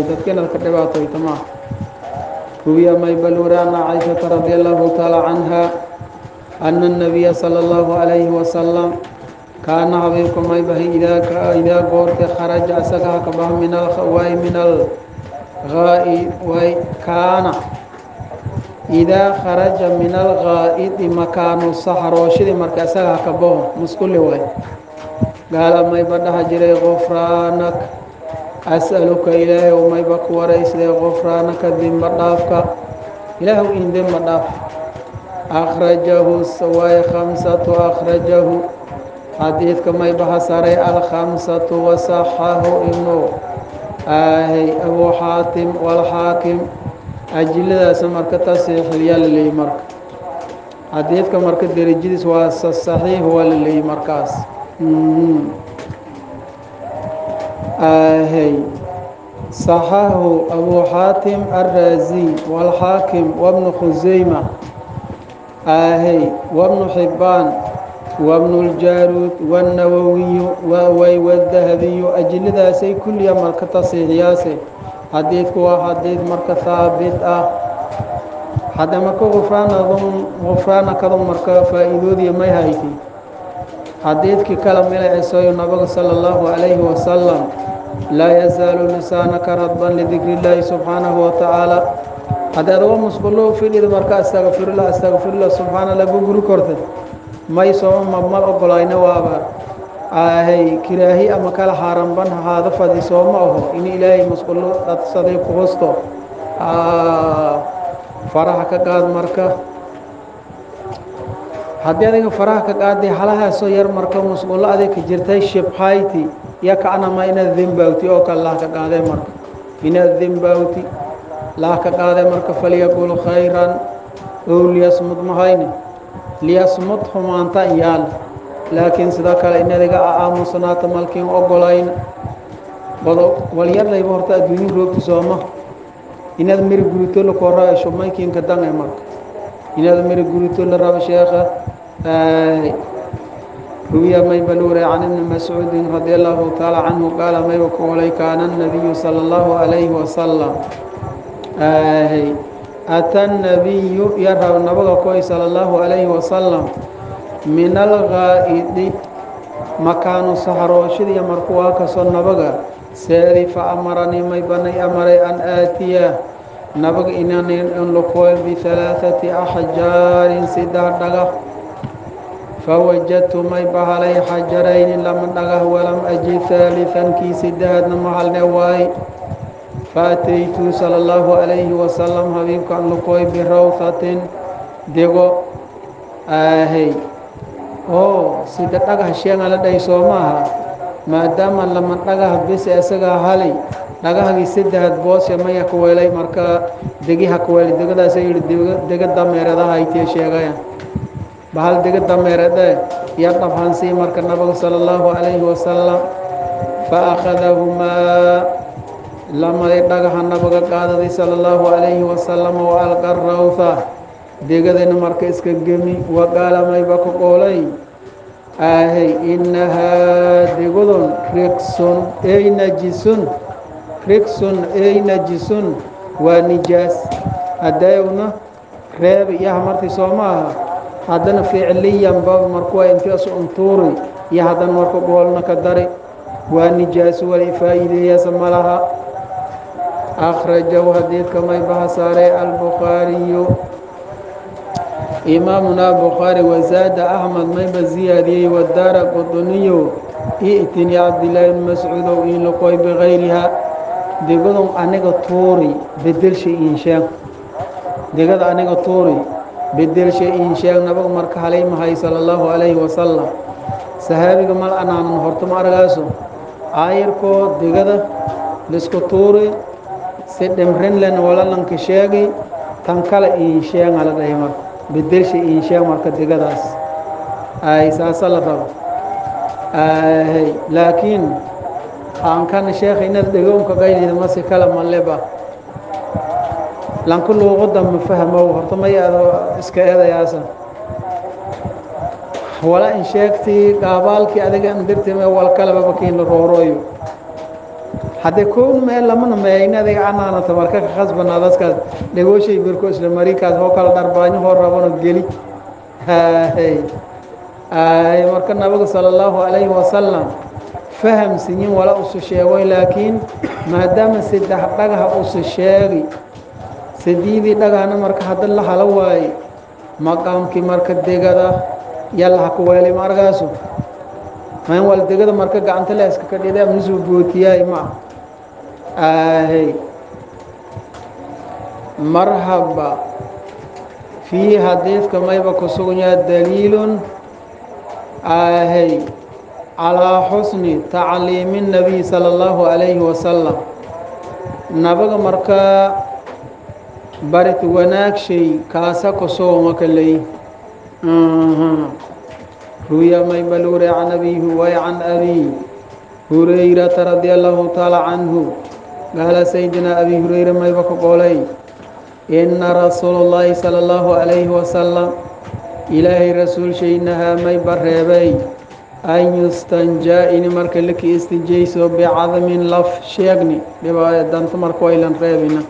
dadkena ka dhibaatooyta maaha ruwiya may balwari anna caishata radi allahu tacaala canha ana الnabiya salى اllahu عalayhi wasalam kaana habiibku may bahi idaa goorte kharaja asaga haka baha min way kaana idaa kharaja min algaa'idi makaanu saxrooshadii marka isaga haka baho musquli way gaala mayba dhaha jiray gufraanak as'aluka ilaahay ow mayba ku waraysday gufraanaka demba dhaafka ilaahu in demba dhaaf akhrajahu waay khamsatu akhrajahu xadiidka mayba hasaray alkhamsatu wasaxahu ibnu abu xaatim walxaakim ajiladaasa marka tasiixilyaa la leeyey marka xadiidka marka derajadiis waa saxiix waa la leeyey markaas صححه أبو حاتم الرازي والحاكم وابن خزيمة وابن حبان وابن الجارود والنووي والذهبي أجل ذا سي كل يوم مركة صحيحياسي حديثك وحديث مركة ثابت حتى مركة غفرانك ذو مركة فائدو ذي ما هايتي حديثك كلام إلى عيسى النبي صلى الله عليه وسلم لا يزال لسانك رطبا لذكر الله سبحانه وتعالى هذا هو مسكولو في إذا مركا استغفر الله سبحانه الله بقول كرت ما يسوم ما أقولين وابا كراهي أما كلا حرام بن هذا فدي سوم أهو إن إلهي مسكولو أتصدق وسطه فرحك قاد مركا haddii adiga faraha ka qaaday halahaasoo yar marka musqulo adig ka jirtay shibhayti yakacnama inaad dembawti oo kale lah ka qaaday marka inaad dembawti lah ka qaaday marka falyaqul khayran ow liyasmud mahayni liyasmud xumaanta yaal laakiin sidoo kale in adiga aamusnaata malkiin ogolayn walyar layba horta adduunyin roogti sooma inaad miri gurito la koraasho maykiinka dangay marka inaad miri gurito la rabo sheekha روي مي بلوري عن ابن مسعود رضي الله تعالى عنه قال مي وقولي كان النبي صلى الله عليه وسلم أتى النبي يرى النبي كوي صلى الله عليه وسلم من الغائد مكان سحر وشد يمرقوا كسر نبغى سيري فأمرني مي بني أمري أن آتيه نبغى إنني أنلقوا بثلاثة أحجار سدار دغه فوجدت مي بحالي حجرين لم دغه ولم أجي ثالثا كي سداد محل نواي فأتيت صلى الله عليه وسلم حبيب كان لقوي بروثة دغو سداد دغه شيئا على دايسوما ما دام لما دغه بس اسغا حالي دغه سداد بوس ما يكويلي marka degi hakويلي degadaas ay degada meerada haytay sheegayaan bahal dega dameerada ya qabhansi marka nabiga sallallahu alayhi wasallam fa akhadahuma lama dhagaha nabiga qaadaday sallallahu alayhi wasallam wa alqarrawfa degadana marka iska gemi wa qaala may ba ku qoolay innaha degodon riksun ay najisun wa nijas adayuna reeb ya marti soomaa haddana ficliyan bab markuu intaas untuuri iyo haddana markuu goolna ka dari waa nijaas wali faa'iideeyasa malaha akhrajahu hadiidka may bahasaaray albukhaariyu imaamuna bukhaari wazaada ahmad may ba ziyaadiyey wadaara quduniyu i'tini cabdillaahi ibn mascuudow in laqoy bikayriha degadon aniga tuuri bedelshay inshaan degada aniga tuuri بدل شيء إن شاء نبغى مرك عليه محي صلى الله عليه وسلم saxaabiga mal anaanan horta ma aragaaso aayirkoo digada lisku tuuri si dhimrinlen walalanka sheegi tan kale iinsheega la dhahay marka bedelsha iinsheeg marka digadaas ay saasa la rabo laakiin aan kan sheekh inad dhigoonka qaylida ma si kala maleba lan kullu qodam fahmo horta ma yaado iska eedayaasa wala in sheegti qaabaalki adiga aan dirtay wal kala bakiin la rooroyo hadde kown meel lamana meeyna adiga anaanata marka ka khasbanaadaskaas dhagooshay birko isla marikaas hoo kala dharbaanyo hoo rabano geli hay ay marka nabiga sala allahu calayhi wasalam fahamsiyin wala usu sheegay laakiin maadaama saddex dhagaha usu sheegi sadiidii dhagahna marka hadda la hala waaye maqaamkii marka degada yalla ha ku weelay markaasu mayn wal degada marka gacanta la iska kadhida misu bootiyaay ma ay marhaba fi hadith kama iba kusugunya dalilun ay على حسن تعليم النبي صلى الله عليه وسلم نبغى مركا برت وناك شيء كاسا كسو مكلي رويا ما يبلور عن أبيه وعن أبي هريرة رضي الله تعالى عنه قال سيدنا أبي هريرة ما يبقى قولي إن رسول الله صلى الله عليه وسلم إلهي رسول شيئنها ما يبرهبي أن يستنجى إن مرك لك استنجيسو بعظم لف شيغني بما دانت مرك ويلان ريبنا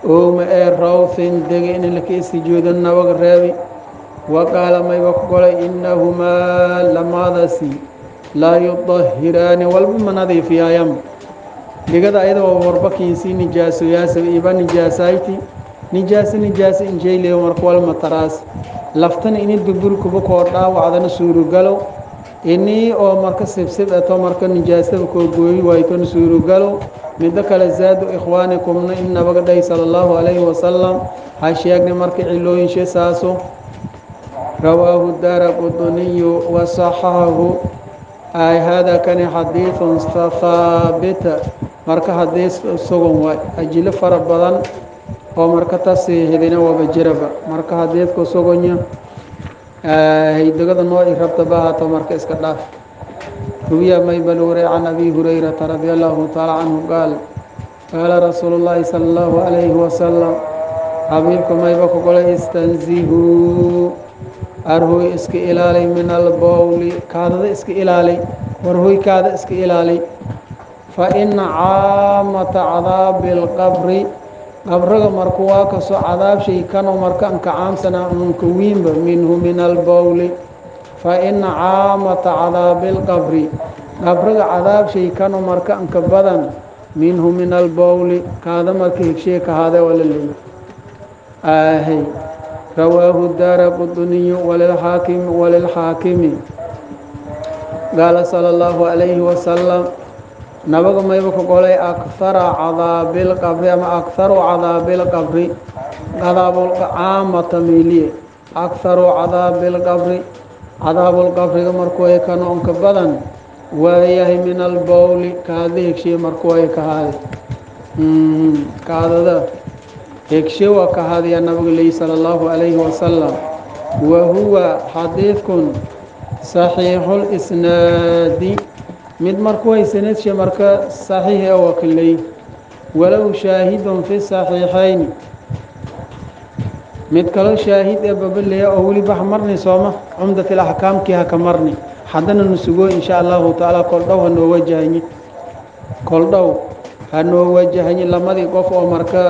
أو ما روث دغ إن لك استجود النوغ ريبي وقال ما يقول إنهما لما ذسي لا يطهران والبما نظيف يا يم لقد أيضا وربكي سي نجاسو ياسو إبا نجاسايتي نجاس إنجي لي مرك والمتراس لفتن إني دبر كبكوردا وعدنا سورو قالو إني أو مركز سبسب أتو مركز نجاسة كوجوي ويتون سورو قالوا مدك لزاد إخوانكم إن بقدي صلى الله عليه وسلم هاشياغني مركز علوين شساسو رواه الدارقطني وصححه أي هذا كان حديث ثابت مركز حديث سوغن أجل فربضان ومركز تسيهدنا وبجربة مركز حديث كسوغن هي دغدا نوع ربط بها تمرك اسكداف روي ما يبلوري عن ابي هريره رضي الله تعالى عنه قال رسول الله صلى الله عليه وسلم حبيبكم ما يبقى قول استنزهوا ارهو اسك الالي من البول كاد اسك الالي ورهو كاد اسك الالي فان عامه عذاب القبر قبرغ مركوا كسو عذاب شيء كانوا مركان كعام سنة منكوين منه من البول فإن عامة عذاب القبر قبرغ عذاب شيء كانوا مركان كبدن منه من البول كذا مركيك شيء كهذا ولا اللي هي رواه الدارقطني وللحاكم قال صلى الله عليه وسلم نبغى ما يبقى قولي أكثر عذاب القبر أما أكثر عذاب القبر عذاب عامة ميلية أكثر عذاب القبر مركوه كانوا أنكبدا وهي من البول كهذه شيء مركوه كهذه كهذا هيك شيء وكهذه النبي صلى الله عليه وسلم وهو حديث صحيح الإسناد مد مركوه سند شي مركا صحيح او كلي ولو شاهد في الصحيحين مد كلو شاهد ببليه او ولي بحمرني صومه عمدة الاحكام كيها كمرني حدنا نسغو ان شاء الله تعالى كل دو هنو وجهني كل دو هنو وجهني لمدي قف او مركا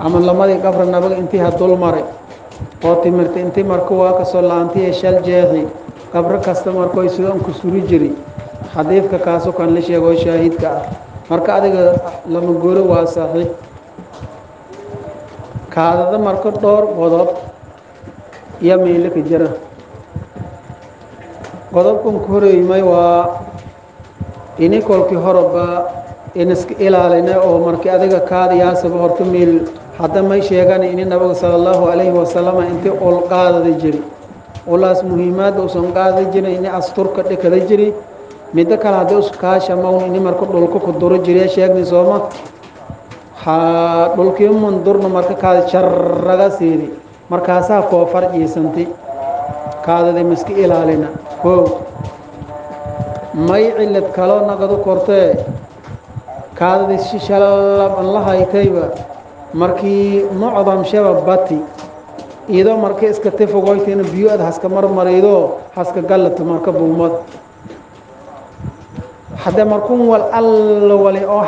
عمل لمدي قبر نبغ انتي هدول مري قوتي مرت انتي مركوا كسولانتي شل جهي قبر كاستمر كوي سودان كسوري جري حديث كاسو كان لشيء غو شاهد كا مركا ادغ لما غورو وا صحيح كادا مركا دور غضب يا ميلك جرا غضب كم كوري ماي وا اني كولكي هربا انسك الالنا او مركا ادغ كاد يا سب هرت ميل حدا ما شيغان ان النبي صلى الله عليه وسلم انت اول قاد جري ولاس مهمات وسن قاد جري ان استر كدكد جري ميدا كلا دوس كاشا ماون اني مركو دولكو كدورو جيريا شيغني سوما ها دولكيم من دورنا مركا كاد شرغا سيري مركاسا كو فرجيسنتي كاد مسكي الالينا كو ماي علت كلو نغدو كورته كاد شلال الله هيتيبا مركي معظم شباب باتي ايدو مركي اسكا تفوغويتين بيو اد حسكا مرمريدو حسكا غلط مركا بومد hadda markun wal alla wali oo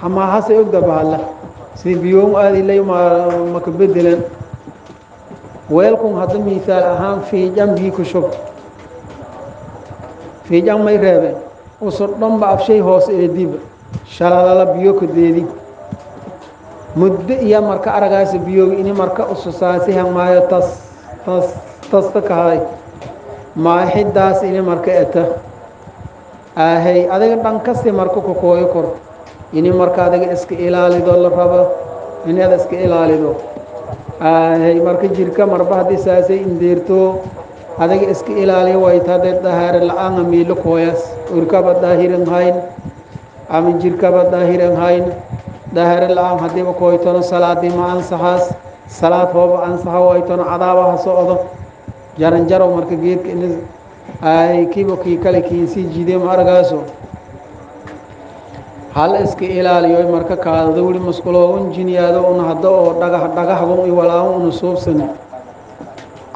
xamaaha say og dabaala si biyoon aadi lay ma ka bedelan weelkun hadda miisaal ahaan fiijan bii ku shub fiijan may reebeen usur dhanba afshay hoos ee dib shalala biyo ku deedi muddo iyo marka aragaas biyo in marka ususaasi hamaayo tas kahay ma xidaas in marka eta ahay adiga dhan kasta marka ku kooyo kor in marka adiga iska ilaalido la rabo in aad iska ilaalido ahay marka jirka marba hadii saasay indeerto adiga iska ilaaliyo way taade dahaar la'aan miilo kooyas urkaba daahiran hayn ama jirkaba daahiran hayn dahaar la'aan hadii kooyto salaadi ma ansaxas salaad hooba ansaxa way tan cadaabaha socdo jaran jaro marka geedka in ay kibo ki kale kiisi jidee ma argaaso hal iska ilaaliyo marka kaada wali masqulo injineerado una hada oo dhagax uu walaaw una soobsan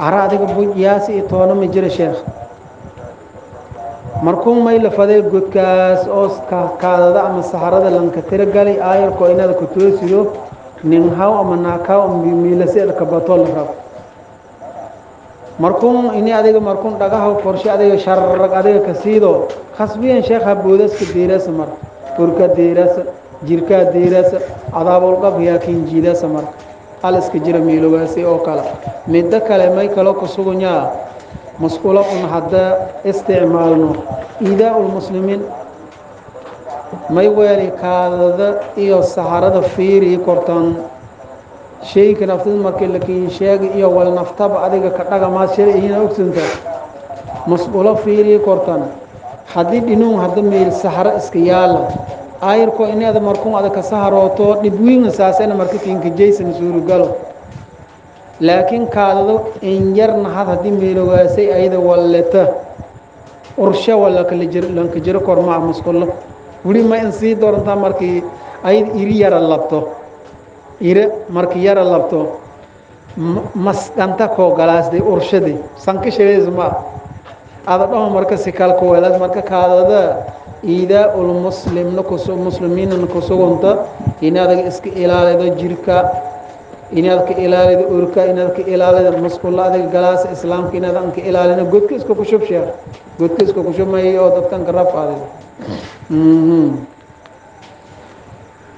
araadiga buujiyaasi toona ma jira sheekh markuu may la faday godkaas oo kaadada ama saxarada lanka tira gali aayar ko inaad ku toosiyo nin haw ama naakaw miilasada ka batol rab markuu ini adiga markuu dhagaha qorshe adiga sharrag adiga ka siido khasbiyan sheekh aboodaska diiras mar turka diiras jirka diiras adaabul qabiya kin jiidas mar aliska jira miilogaasi oo kala mid kale may kala ku sugunyaa masquula un hadda isticmaalno iidaa'ul muslimiin may weeli kaadada iyo saxarada fiiri kortan shayga naftada markii la kiin sheegay iyo wal naftaba adiga ka dhagama sharciina ogsinta masquula fiiri kortan hadii dhinuun hadda meel saxara iska yaala ayirko inaad markuu aad ka saharooto dibwiin saasana markii kiinka jeysan suuru galo laakiin kaadado in yarna hadii meelogaasay ayada walata ursha wala kala lanka jiro korma masquula wuri ma in sii dooranta markii ay iri yara labto ire markii yara labto masqanta ko galaasday urshadi sanka sheeyisma ada dhama marka si kala ko walaas marka kaadada iidaa'ul muslimna ku muslimiinna ku sugunta inaad iska ilaalido jirka inaad ka ilaalido urka inaad ka ilaalido masquulada galaas islaamka inaad ka ilaalido godka isku ku shubshaa godka isku ku shumayo dadkan ka rafaaday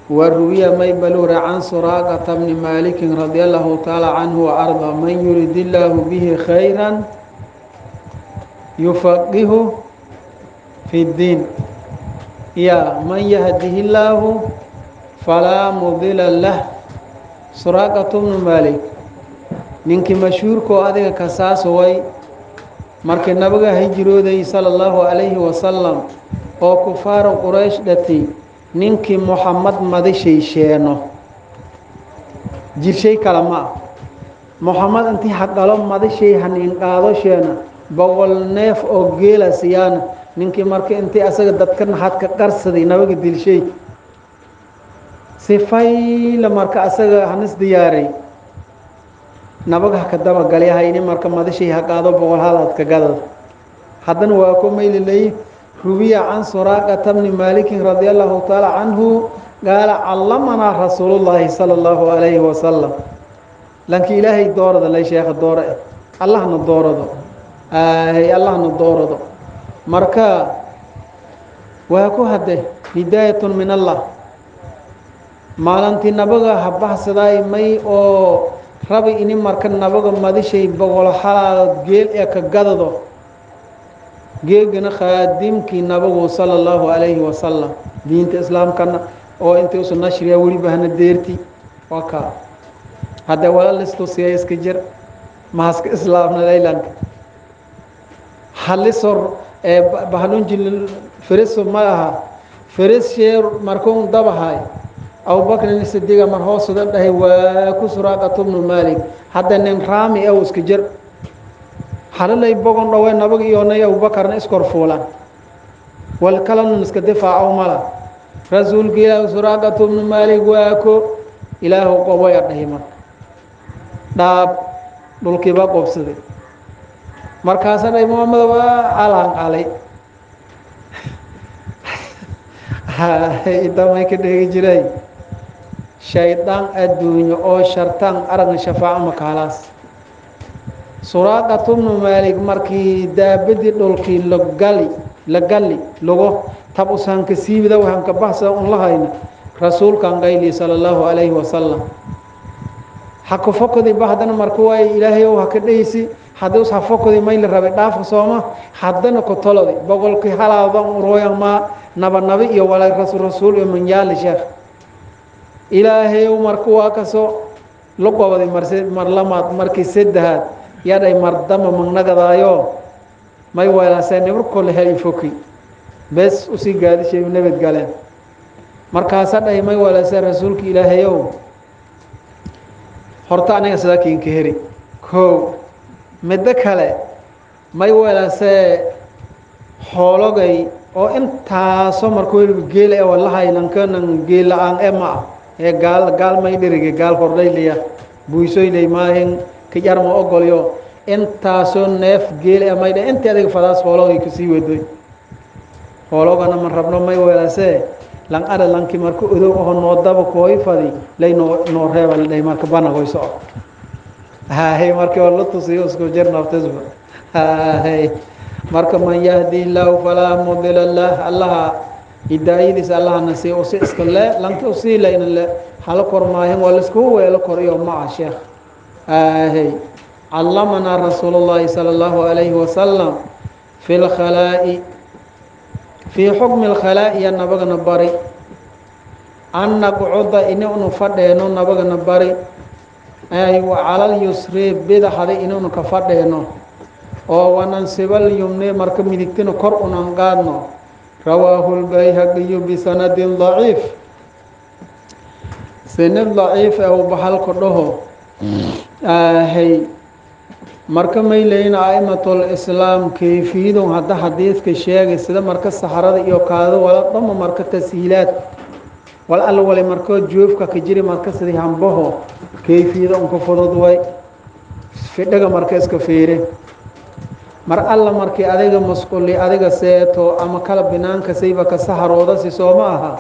وروي ميبلور عن سراقة بن مالك رضي الله تعالى عنه وأرضى من يريد الله به خيرا يفقهه في الدين يا من يهده الله فلا مضل له سراقة بن مالك منك مشهور كو أدك كساس وي مرك النبي هجرودي صلى الله عليه وسلم oo kufaar quraysh dhati ninkii muhammad madishay sheeno jirshay kalama muhammad intii xaqalo madishay hanin qaado sheena boqol neef oo geela siyaan ninkii markii intii asaga dadkan had ka qarsaday nabaga dilshay sifay la marka asaga hanis diyaaray nabaga ka daba galyahay in marka madishay xaqado boqol halad ka gadad hadan waa ku meelilay روي عن سراقة بن مالك رضي الله تعالى عنه قال علمنا رسول الله صلى الله عليه وسلم لانك إلهي دور ذا لي شيخ الدور الله ندور ذا الله ندور ذا مركا ويكو هده هداية من الله ما لانتي نبغى حبه صداي مي او ربي إني مركا نبغى مدي شيء بغل حلال جيل ايكا قددو geegana khaadimkii nabigu sallallahu alayhi wa sallam diinta islaamkana oo intii uu nashriya wali bahna deerti waka hada wala listo iska jir maaska islaamna laylanka halisor bahalun jil firiso malaha firis sheer markuu dabahay Abu Bakr as-Siddiq mar hoosada dhahay waa ku Suraqah ibn Malik hada nin raami oo iska jir حلالي بقون رواه نبغي يوني أبو بكر نسكر فلان والكلام نسك دفاع أو ملا رسول كلا سراقة بن مالك وأكو إله قوي أرحمه داب دول كبا قبصدي مركزنا محمد وعلان علي idamay ka dhegi jiray shaydaan adduunyo oo shartaan aragna shafaaco makaalaas Suraaqatu ibn Maalik markii daabadii dhulkii la gali lugo tab usan ka siibida waxaan ka baxsan un lahayna rasuulkan qayli sallallahu alayhi wasallam haka fokodi bahdana markuu ay ilaahay oo haka dhaysi haduu sa fokodi mayl rabay dhaaf sooma hadana ko tolodi boqolkii halaadan urooyan ma nabi iyo walaa rasuul iyo man yaal sheekh ilaahay oo markuu akaso lugooday marlamaad markii saddexaad yaday mardama magnagadaayo may walaasay markuu la helay foki bes u si gaadishay nabad galeen markaas ay may walaasay rasuulka ilaahay oo horta aniga sadaakiin ka heri ko midda kale may walaasay xoologay oo intaaso markuu geel ee wallahi lankan geel aan ema ee gaal may dhirige gaal hordayliya buusoylay maahin ka yarma ogolyo intaaso neef geel ee may inta adiga fadaas xoologay ku sii waday xoologana man rabno may walaasay lan ara lanki markuu odow oo noodaba kooy fadi layno no reebal day marka bana hoyso hay markii wala tusiyo isku jirna tasba hay marka man yahdi illahu fala mudilla lah allah hidaayadiisa allah nasi oo si iska le lanki oo si layna le hal kormaahin wala isku weelo koriyo ma sheekh hay allamana rasulullah sallallahu alayhi wasallam fil khala'i في حكم الخلاء يا نبغنا بري أن نقعد إنه فدينو نبغنا بري أي وعلى اليسر بيد هذا إنه كفدينو أو وننسب اليمن مركب مدكتنا قرآن قادنا رواه البيهقي بسند ضعيف سند ضعيف أو بحال كله هي marka may leeyna aimatul islam kayfiyadu hada xadiiska sheegay sida marka saxarada iyo kaado wala dhama marka tashiilaad wal alwali marka joofka ka jiri marka sidii hambaho kayfiyada on ka fudud way fidhaga marka iska fiire mar alla markii adiga mas'uuli adiga seeto ama kala binaanka sayba ka saxarooda si sooma aha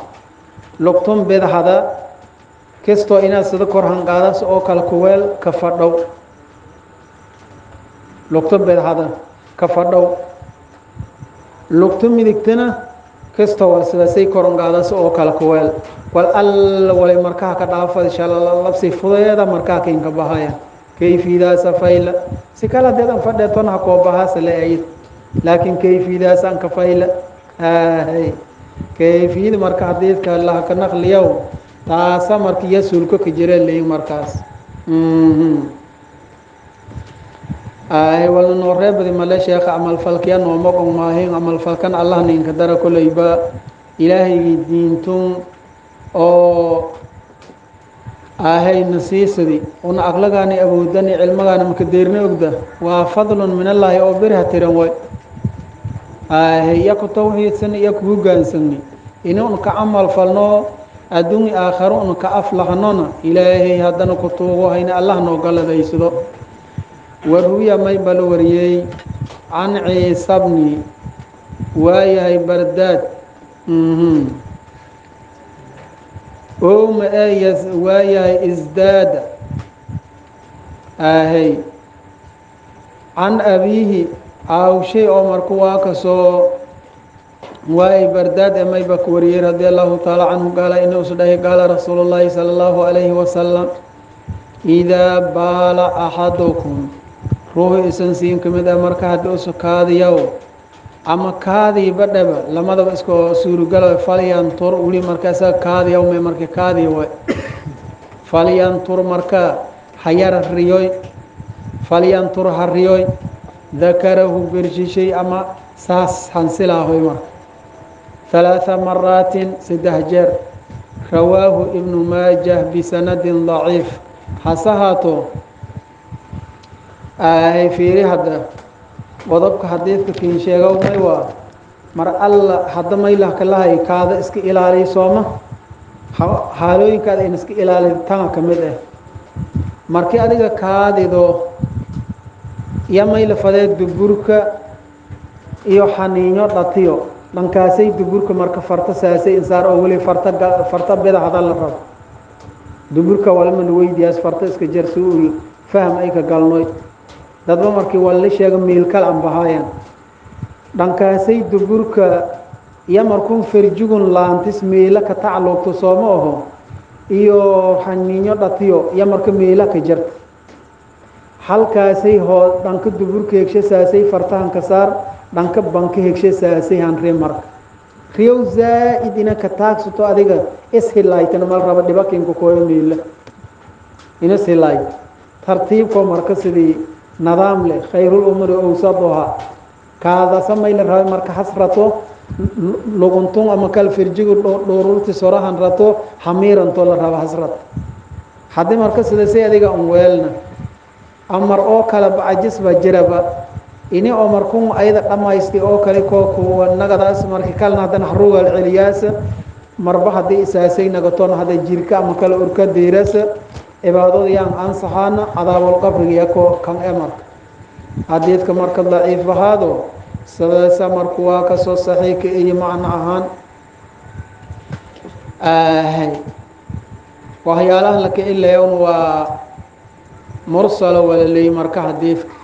luqtum bidhada kisto ina sida kor hanqadas oo kala kuweel ka fadhow لقطة هذا كفردو لقطة مدكتنا كستوى سلسي كورنغادا سو كالكويل والأل ولي مركاها كدافة إن شاء الله لبسي فضيدا مركاها كينك بهايا كيف إذا سفايل سكالا ديدا فردتون حكو بها سلعيد لكن كيف إذا سانكفايل كيف إذا مركاها ديد كالله كنخل يوم تاسا مركي يسولكو كجريل لي مركاس ولا نورب دي مال شيخ عمل فلكيا نومق ماهين عمل فلكن الله نين كدر كل يبا إلهي دينتم أو هاي نسيسدي ونا أغلقاني أبو دني علمغاني مكديرني أقدا وفضل من الله أو برها ترنوي هي كتوحيد سني يكبو جان سني إنه كعمل فلنو أدوني آخرون كأفلحنونا إلهي هدنا كتوه هين الله نوقل ذيسدو وروي ما يبلوريي عن عيسى بن وياي برداد أيس وياي ازداد هي عن أبيه أو شيء عمر كواكسو وياي برداد ما يبكوري رضي الله تعالى عنه قال إنه صدق قال رسول الله صلى الله عليه وسلم إذا بال أحدكم روح إسنسين كمدا مركا دوسو كاديو أما كادي بدبا لما دو اسكو سورغل فاليان تور ولي مركا سا كاديو مي مركا كاديو فاليان تور مركا حيار الريوي فاليان تور الريوي ذكره برشيشي أما ساس حنسلا هوي 3 مرات سدهجر رواه ابن ماجه بسند ضعيف حسهاتو فيري هذا وضبك حديث كين شيغو مايوا مر الله حدا ما إله كله كذا اسك إلالي سوما حالوي كذا إن اسك إلالي تانا كمده مركي أديك كذا دو يا ما إله فدي دبورك يو حنينو تاتيو dhankaasay duburka marka farta saasay insaar oo weli farta bidaxda la rabo duburka walma la weydiyaas farta iska jar suul faham ay ka galnoy dadba markii wala sheega meel kala aan bahayaan dhankaasay duburka iyo markuu farjugun laantis meela ka tacalluqto sooma aho iyo xaniinyo dhatiyo iyo marka meela ka jarta halkaasay hoo dhanka duburka hegshe saasay fartahan ka saar dhanka banka hegshe saasay han ree marka riyow zaa'id ina ka taagsato adiga ishilaaytana mal raba dhibakiinku kooyo meela ina silaay tartiibkoo marka sidii nidaam leh khayrul umuri awsaduha kaada samayla raba marka hasrato luguntun ama kal firjigu dhowrurti sorahan rato hamiiranto la raba hasrat haddii marka sida si adiga un weelna amar oo kale bacajis ba jiraba ini oo markuu ayada dhamaysti oo kale kuwa nagadaas markii kalna haddana harugal celiyaasa marba haddii isaasay nagatoon hadda jirka ama kale urka diirasa cibaadada yaan ansaxaana cadaabul qabriga ko kan marka hadiidka marka daciif ahaado sababta markuu waa ka soo saxiika iyo macna ahaan waxyaalaha la ka ilayoon waa mursal wala leey marka hadiidka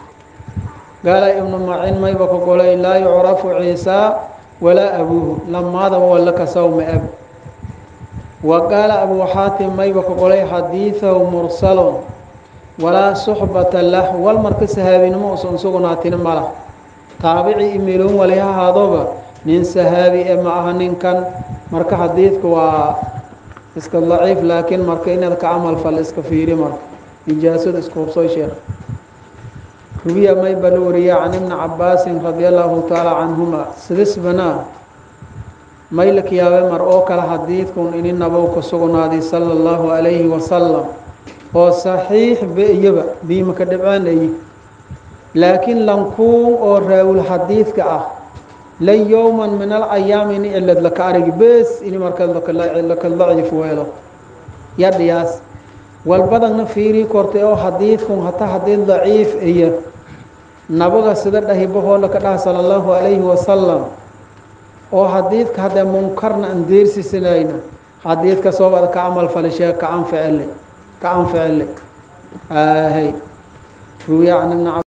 قال ابن معين ما يبقى قولي لا يعرف عيسى ولا أبوه لما هذا هو لك سوم أب وقال أبو حاتم ما يبقى قولي حديثه مرسل ولا صحبة له والمركز هذه نموس انسوغناتين ماله تابعي إميلون وليها هذا من سهابي معها كان مركز حديثك و اسك ضعيف لكن مركين ذاك عمل فالاسكفيري مركز إجازة اسكوبسوي شيخ روي ما يبلوري عن ابن عباس رضي الله تعالى عنهما سدس بنا ما يلك يا مرؤوك الحديث كون إن النبوك سغنادي صلى الله عليه وسلم هو صحيح بيبا بما كدبان أي لكن لنكون أو راو الحديث كأه لن يوما من الأيام إلا لك أرق بس إني مركز لك الضعيف ويله يدياس والبدن نفيري كورتي أو حديث كون حتى حديث ضعيف إيه نبغى سدر هيبه لك صلى الله عليه وسلم أو حديث كهذا منكرنا أندير سيسناينا حديث كسوبر كعمل فلشيء كعم فعل هي روي عن ابن